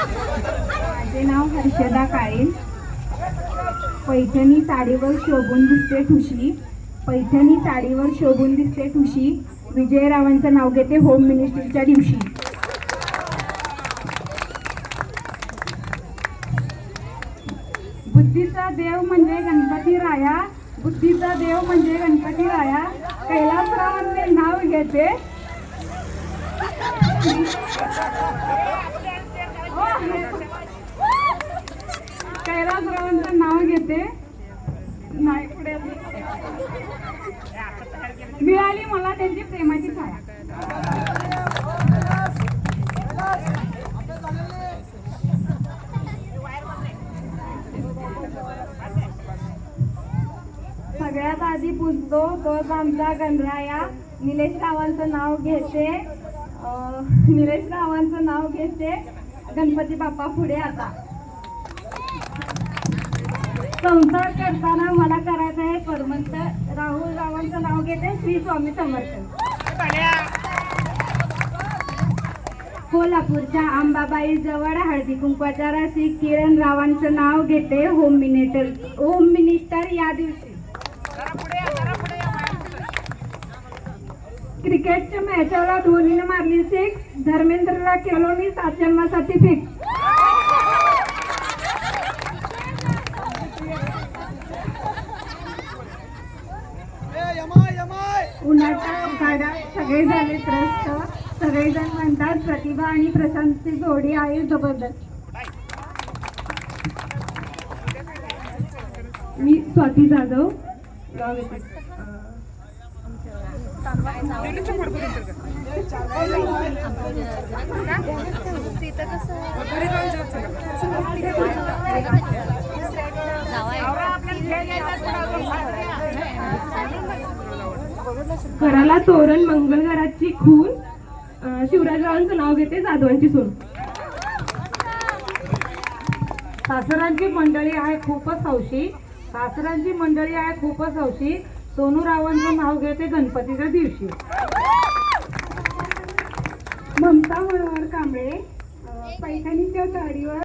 माझे नाव हर्षदा काळे. पैठणी साडीवर शोभून दिसते ठुशी. पैठणी साडीवर शोभून दिसते ठुशी. विजयरावांचं नाव घेते होम मिनिस्ट्रीच्या दिवशी. बुद्धीचा देव म्हणजे गणपती राया. बुद्धीचा देव म्हणजे गणपती राया. कैलासरावांचे नाव घेते. कैलासरावांचं नाव घेते. नाही पुढे मिळाली मला त्यांची प्रेमाची छाया. सगळ्यात आधी पूजतो तोच आमचा गणराया. निलेश रावांचं नाव घेते. निलेश रावांचं नाव घेते. गणपती बाप्पा पुढे आता. संसार करताना मला करायचं आहे परमंत. राहुल रावांचं नाव घेते. श्री स्वामी समर्थ. कोल्हापूरच्या अंबाबाई जवळ हळदी कुंकवाच्या राशी किरण रावांचं नाव घेते होम मिनिस्टर या दिवशी. क्रिकेटच्या मॅचला धोनीने मारली सिक्स. धर्मेंद्रला केलोनी 7 जन्मासाठी फिक्स. उन्हाच्या गाड्या सगळे झाले त्रस्त. सगळेजण म्हणतात प्रतिभा आणि प्रशांतची जोडी आहे जबरदस्त. मी स्वाती जाधव. गाव येते घराला तोरण मंगल घराची खून. शिवराजरावांचं नाव घेते जाधवांची सून. सासरांची मंडळी आहे खूपच हौशी. सासरांची मंडळी आहे खूपच हौशी. सोनू रावांचं नाव घेते गणपतीच्या दिवशी. ममता मनोहर कांबळे. पैठणीच्या साडीवर